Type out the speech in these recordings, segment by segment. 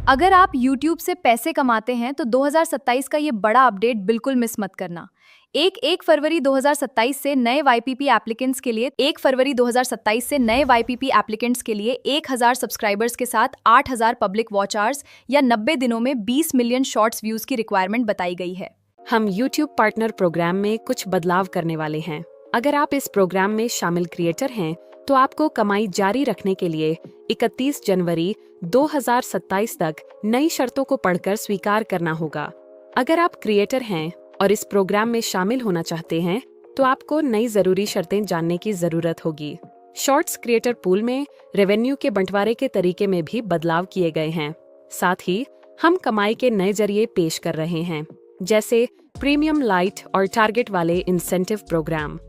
अगर आप YouTube से पैसे कमाते हैं तो 2027 का ये बड़ा अपडेट बिल्कुल मिस मत करना। 1 फरवरी 2027 से नए YPP एप्लीकेंट्स के लिए 1000 सब्सक्राइबर्स के साथ 8000 पब्लिक वॉच आवर्स या 90 दिनों में 20 मिलियन शॉर्ट्स व्यूज की रिक्वायरमेंट बताई गई है। हम YouTube पार्टनर प्रोग्राम में कुछ बदलाव करने वाले हैं। अगर आप इस प्रोग्राम में शामिल क्रिएटर हैं, तो आपको कमाई जारी रखने के लिए 31 जनवरी 2027 तक नई शर्तों को पढ़कर स्वीकार करना होगा। अगर आप क्रिएटर हैं और इस प्रोग्राम में शामिल होना चाहते हैं, तो आपको नई जरूरी शर्तें जानने की जरूरत होगी। शॉर्ट्स क्रिएटर पूल में रेवेन्यू के बंटवारे के तरीके में भी बदलाव किए गए हैं। साथ ही हम कमाई के नए जरिए पेश कर रहे हैं, जैसे प्रीमियम लाइट और टारगेट वाले इंसेंटिव प्रोग्राम।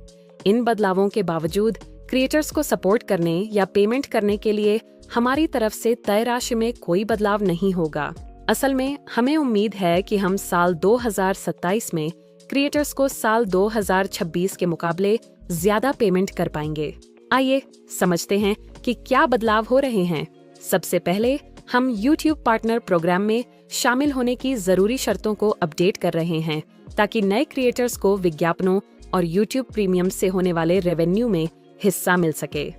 इन बदलावों के बावजूद क्रिएटर्स को सपोर्ट करने या पेमेंट करने के लिए हमारी तरफ से तय राशि में कोई बदलाव नहीं होगा। असल में हमें उम्मीद है कि हम साल 2027 में क्रिएटर्स को साल 2026 के मुकाबले ज्यादा पेमेंट कर पाएंगे। आइए समझते हैं कि क्या बदलाव हो रहे हैं। सबसे पहले हम YouTube पार्टनर प्रोग्राम में शामिल होने की जरूरी शर्तों को अपडेट कर रहे हैं, ताकि नए क्रिएटर्स को विज्ञापनों और YouTube प्रीमियम से होने वाले रेवेन्यू में हिस्सा मिल सके।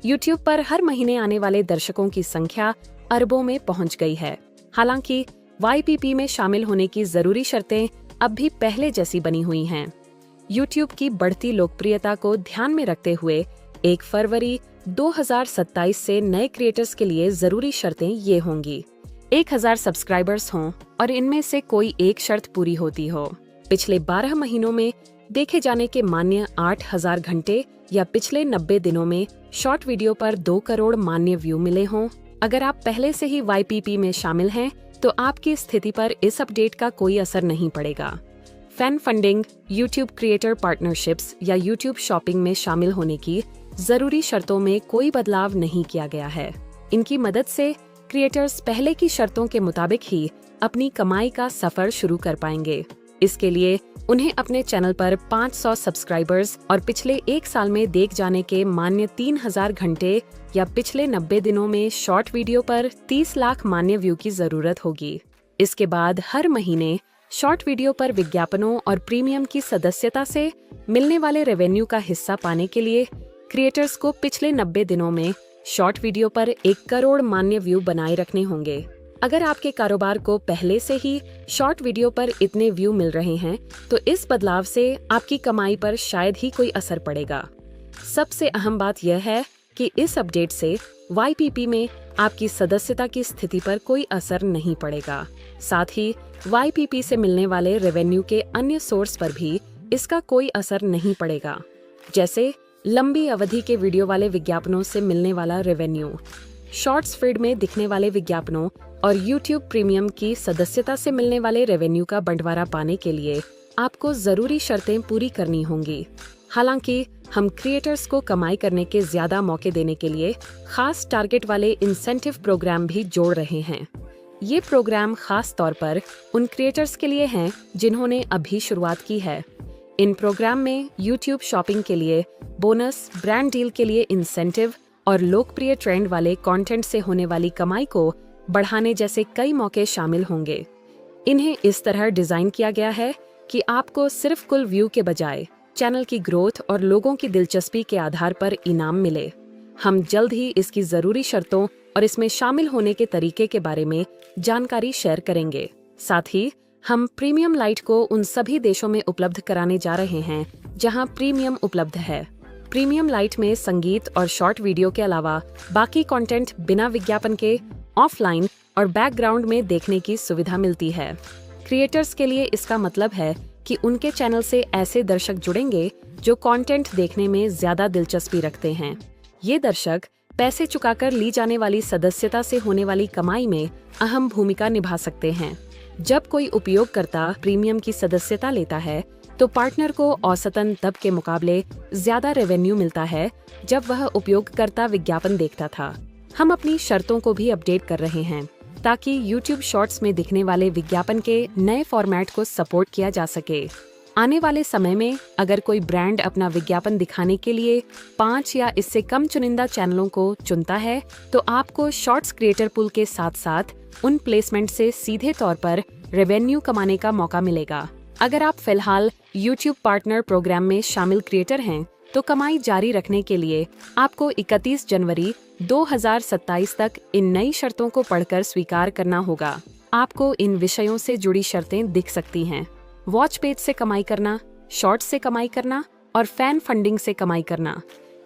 YouTube पर हर महीने आने वाले दर्शकों की संख्या अरबों में पहुंच गई है। हालांकि YPP में शामिल होने की जरूरी शर्तें अब भी पहले जैसी बनी हुई हैं। YouTube की बढ़ती लोकप्रियता को ध्यान में रखते हुए 1 फरवरी 2027 से नए क्रिएटर्स के लिए जरूरी शर्तें ये होंगी। 1000 सब्सक्राइबर्स हों और इनमें से कोई एक शर्त पूरी होती हो। पिछले 12 महीनों में देखे जाने के मान्य 8000 घंटे या पिछले 90 दिनों में शॉर्ट वीडियो पर 2 करोड़ मान्य व्यू मिले हों। अगर आप पहले से ही YPP में शामिल हैं, तो आपकी स्थिति पर इस अपडेट का कोई असर नहीं पड़ेगा। Fan funding, YouTube creator partnerships या YouTube शॉपिंग में शामिल होने की जरूरी शर्तों में कोई बदलाव नहीं किया गया है। इनकी मदद से क्रिएटर्स पहले की शर्तों के मुताबिक ही अपनी कमाई का सफर शुरू कर पाएंगे। इसके लिए उन्हें अपने चैनल पर 500 सब्सक्राइबर्स और पिछले 1 साल में देख जाने के मान्य 3000 घंटे या पिछले 90 दिनों में शॉर्ट वीडियो पर 30 लाख मान्य व्यू की जरूरत होगी। इसके बाद हर महीने शॉर्ट वीडियो पर विज्ञापनों और प्रीमियम की सदस्यता से मिलने वाले रेवेन्यू का हिस्सा पाने के लिए क्रिएटर्स को पिछले 90 दिनों में शॉर्ट वीडियो पर 1 करोड़ मान्य व्यू बनाए रखने होंगे। अगर आपके कारोबार को पहले से ही शॉर्ट वीडियो पर इतने व्यू मिल रहे हैं, तो इस बदलाव से आपकी कमाई पर शायद ही कोई असर पड़ेगा। सबसे अहम बात यह है कि इस अपडेट से YPP में आपकी सदस्यता की स्थिति पर कोई असर नहीं पड़ेगा। साथ ही YPP से मिलने वाले रेवेन्यू के अन्य सोर्स पर भी इसका कोई असर नहीं पड़ेगा, जैसे लंबी अवधि के वीडियो वाले विज्ञापनों से मिलने वाला रेवेन्यू, शॉर्ट्स फीड में दिखने वाले विज्ञापनों और YouTube प्रीमियम की सदस्यता से मिलने वाले रेवेन्यू का बंटवारा पाने के लिए आपको जरूरी शर्तें पूरी करनी होंगी। हालांकि हम क्रिएटर्स को कमाई करने के ज्यादा मौके देने के लिए खास टारगेट वाले इंसेंटिव प्रोग्राम भी जोड़ रहे हैं। ये प्रोग्राम खास तौर पर उन क्रिएटर्स के लिए हैं जिन्होंने अभी शुरुआत की है। इन प्रोग्राम में YouTube शॉपिंग के लिए बोनस, ब्रांड डील के लिए इंसेंटिव और लोकप्रिय ट्रेंड वाले कंटेंट से होने वाली कमाई को बढ़ाने जैसे कई मौके शामिल होंगे। इन्हें इस तरह डिजाइन किया गया है कि आपको सिर्फ कुल व्यू के बजाय चैनल की ग्रोथ और लोगों की दिलचस्पी के आधार पर इनाम मिले। हम जल्द ही इसकी जरूरी शर्तों और इसमें शामिल होने के तरीके के बारे में जानकारी शेयर करेंगे। साथ ही हम प्रीमियम लाइट को उन सभी देशों में उपलब्ध कराने जा रहे हैं जहां प्रीमियम उपलब्ध है। प्रीमियम लाइट में संगीत और शॉर्ट वीडियो के अलावा बाकी कंटेंट बिना विज्ञापन के ऑफलाइन और बैकग्राउंड में देखने की सुविधा मिलती है। क्रिएटर्स के लिए इसका मतलब है कि उनके चैनल से ऐसे दर्शक जुड़ेंगे जो कंटेंट देखने में ज्यादा दिलचस्पी रखते हैं। ये दर्शक पैसे चुकाकर ली जाने वाली सदस्यता से होने वाली कमाई में अहम भूमिका निभा सकते हैं। जब कोई उपयोगकर्ता प्रीमियम की सदस्यता लेता है, तो पार्टनर को औसतन तब के मुकाबले ज्यादा रेवेन्यू मिलता है जब वह उपयोगकर्ता विज्ञापन देखता था। हम अपनी शर्तों को भी अपडेट कर रहे हैं, ताकि YouTube शॉर्ट्स में दिखने वाले विज्ञापन के नए फॉर्मेट को सपोर्ट किया जा सके। आने वाले समय में अगर कोई ब्रांड अपना विज्ञापन दिखाने के लिए 5 या इससे कम चुनिंदा चैनलों को चुनता है, तो आपको शॉर्ट्स क्रिएटर पूल के साथ साथ उन प्लेसमेंट से सीधे तौर पर रेवेन्यू कमाने का मौका मिलेगा। अगर आप फिलहाल YouTube पार्टनर प्रोग्राम में शामिल क्रिएटर हैं, तो कमाई जारी रखने के लिए आपको 31 जनवरी 2027 तक इन नई शर्तों को पढ़कर स्वीकार करना होगा। आपको इन विषयों से जुड़ी शर्तें दिख सकती हैं। वॉच पेज से कमाई करना, शॉर्ट्स से कमाई करना और फैन फंडिंग से कमाई करना।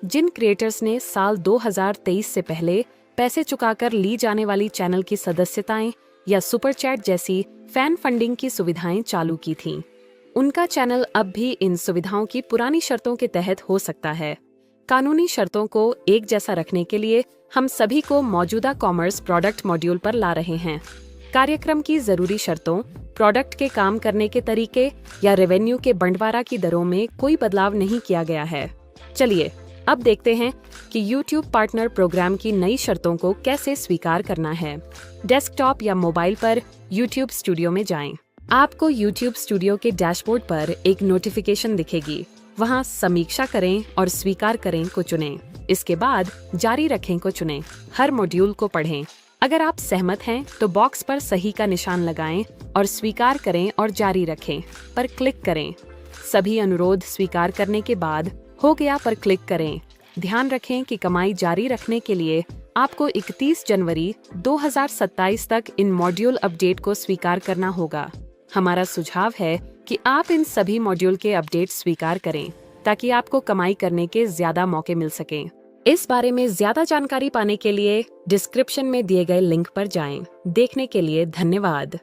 जिन क्रिएटर्स ने साल 2023 से पहले पैसे चुकाकर ली जाने वाली चैनल की सदस्यताएं या सुपर चैट जैसी फैन फंडिंग की सुविधाएं चालू की थीं, उनका चैनल अब भी इन सुविधाओं की पुरानी शर्तों के तहत हो सकता है। कानूनी शर्तों को एक जैसा रखने के लिए हम सभी को मौजूदा कॉमर्स प्रोडक्ट मॉड्यूल पर ला रहे हैं। कार्यक्रम की जरूरी शर्तों, प्रोडक्ट के काम करने के तरीके या रेवेन्यू के बंटवारा की दरों में कोई बदलाव नहीं किया गया है। चलिए अब देखते हैं कि YouTube पार्टनर प्रोग्राम की नई शर्तों को कैसे स्वीकार करना है। डेस्कटॉप या मोबाइल पर YouTube स्टूडियो में जाएं। आपको YouTube स्टूडियो के डैशबोर्ड पर एक नोटिफिकेशन दिखेगी। वहां समीक्षा करें और स्वीकार करें को चुनें। इसके बाद जारी रखें को चुनें। हर मॉड्यूल को पढ़ें। अगर आप सहमत हैं तो बॉक्स पर सही का निशान लगाएं और स्वीकार करें और जारी रखें पर क्लिक करें। सभी अनुरोध स्वीकार करने के बाद हो गया पर क्लिक करें। ध्यान रखें कि कमाई जारी रखने के लिए आपको 31 जनवरी 2027 तक इन मॉड्यूल अपडेट को स्वीकार करना होगा। हमारा सुझाव है कि आप इन सभी मॉड्यूल के अपडेट स्वीकार करें ताकि आपको कमाई करने के ज्यादा मौके मिल सकें। इस बारे में ज्यादा जानकारी पाने के लिए डिस्क्रिप्शन में दिए गए लिंक पर जाएं। देखने के लिए धन्यवाद।